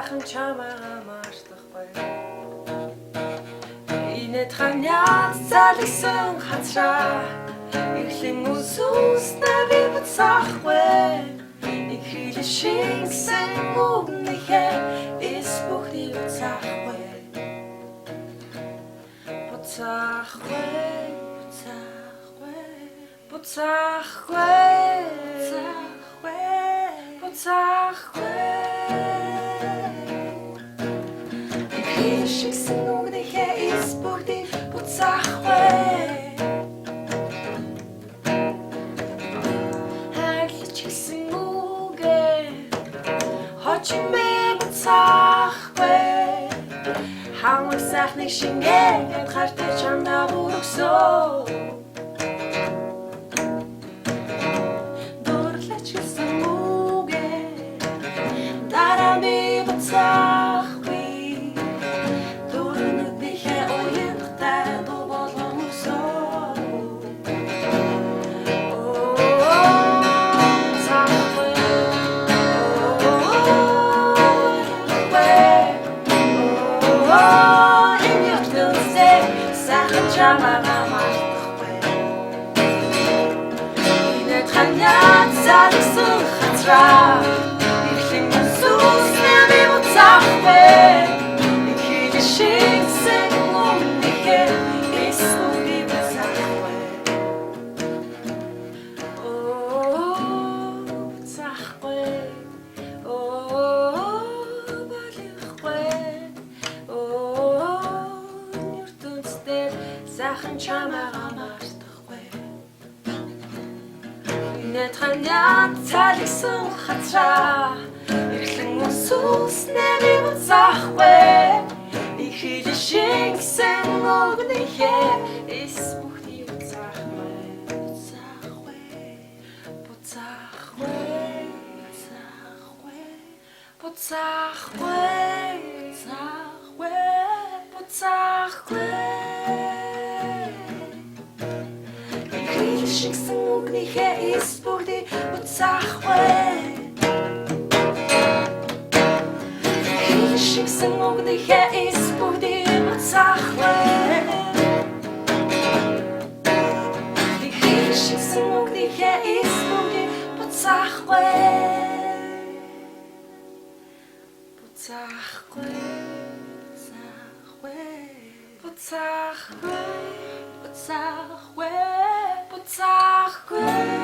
сайхан чамайгаа мартлахгүй. Инэт ханяад залгсан хацраа ирлэн үсүүснээ би буцаахгүй. Нэг хил шингсэн үгнийхээ эс бүхний буцаахгүй. Буцаахгүй, буцаахгүй, буцаахгүй, буцаахгүй, буцаахгүй. Нэг хил шингсэн үгнийхээ эс бүхний буцаахгүй. Хожимээ буцаахгүй. Хамаг сайхныг шингээгээд хартаа чамдаа бүрөксөө. Дурлаач гэсэн үгээ дараа би буцаахгүй. Дөрнүүдийнхээ уянгатай дуу болгон өсөө. Чамайгаа мартахгүй. Инэт ханяад залгсан хацраа ирлэн үсүүснээ би буцаахгүй. Нэг хил шингсэн үгнийхээ эс бүхний буцаахгүй. Буцаахгүй. Сайхан чамайгаа мартахгүй. Инэт ханяад залгсан хацраа ирлэн үсүүснээ би буцаахгүй. Нэг хил шингсэн үгнийхээ эс бүхний буцаахгүй. Буцаахгүй, буцаахгүй, буцаахгүй, буцаахгүй, буцаахгүй, буцаахгүй. Шингсэн үгнийхээ эс бүгдийг буцаахгүй. Шингсэн үгнийхээ эс бүгдийг буцаахгүй. Шингсэн үгнийхээ эс бүгдийг буцаахгүй. Буцаахгүй, буцаахгүй, буцаахгүй, буцаахгүй. Буцаахгүй.